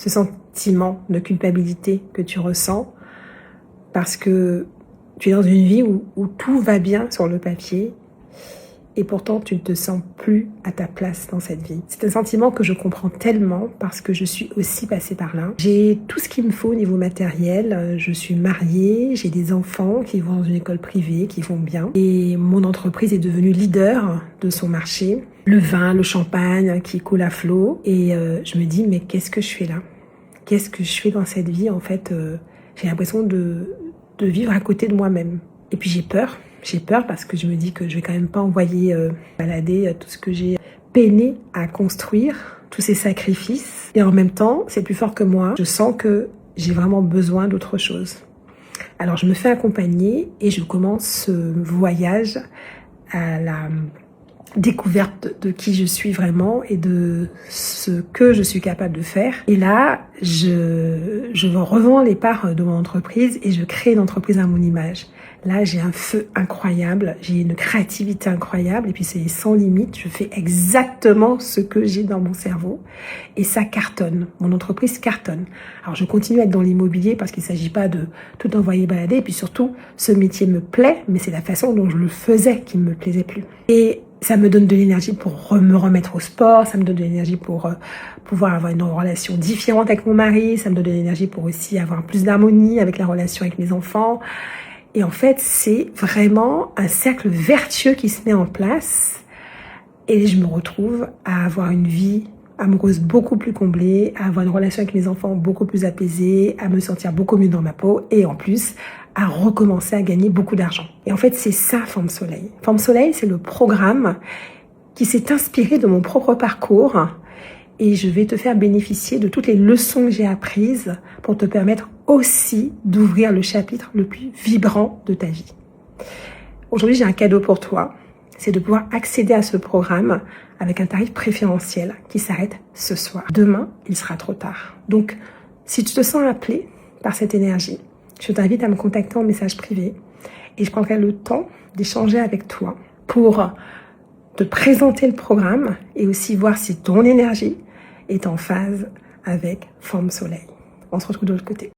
ce sentiment de culpabilité que tu ressens parce que tu es dans une vie où tout va bien sur le papier et pourtant tu ne te sens plus à ta place dans cette vie. C'est un sentiment que je comprends tellement parce que je suis aussi passée par là. J'ai tout ce qu'il me faut au niveau matériel, je suis mariée, j'ai des enfants qui vont dans une école privée, qui vont bien et mon entreprise est devenue leader de son marché. Le vin, le champagne qui coule à flot et je me dis mais qu'est-ce que je fais là? Qu'est-ce que je fais dans cette vie? En fait, j'ai l'impression de vivre à côté de moi-même. Et puis j'ai peur parce que je me dis que je vais quand même pas envoyer balader tout ce que j'ai peiné à construire, tous ces sacrifices. Et en même temps, c'est plus fort que moi. Je sens que j'ai vraiment besoin d'autre chose. Alors je me fais accompagner et je commence ce voyage à la découverte de qui je suis vraiment et de ce que je suis capable de faire. Et là, je revends les parts de mon entreprise et je crée une entreprise à mon image. Là, j'ai un feu incroyable, j'ai une créativité incroyable et puis c'est sans limite. Je fais exactement ce que j'ai dans mon cerveau et ça cartonne. Mon entreprise cartonne. Alors, je continue à être dans l'immobilier parce qu'il ne s'agit pas de tout envoyer balader et puis surtout, ce métier me plaît, mais c'est la façon dont je le faisais qui ne me plaisait plus. Et ça me donne de l'énergie pour me remettre au sport, ça me donne de l'énergie pour pouvoir avoir une relation différente avec mon mari, ça me donne de l'énergie pour aussi avoir plus d'harmonie avec la relation avec mes enfants. Et en fait, c'est vraiment un cercle vertueux qui se met en place et je me retrouve à avoir une vie amoureuse beaucoup plus comblée, à avoir une relation avec mes enfants beaucoup plus apaisée, à me sentir beaucoup mieux dans ma peau et en plus à recommencer à gagner beaucoup d'argent. Et en fait, c'est ça Forme Soleil. Forme Soleil, c'est le programme qui s'est inspiré de mon propre parcours et je vais te faire bénéficier de toutes les leçons que j'ai apprises pour te permettre aussi d'ouvrir le chapitre le plus vibrant de ta vie. Aujourd'hui, j'ai un cadeau pour toi, c'est de pouvoir accéder à ce programme avec un tarif préférentiel qui s'arrête ce soir. Demain, il sera trop tard. Donc, si tu te sens appelé par cette énergie, je t'invite à me contacter en message privé et je prendrai le temps d'échanger avec toi pour te présenter le programme et aussi voir si ton énergie est en phase avec Forme Soleil. On se retrouve de l'autre côté.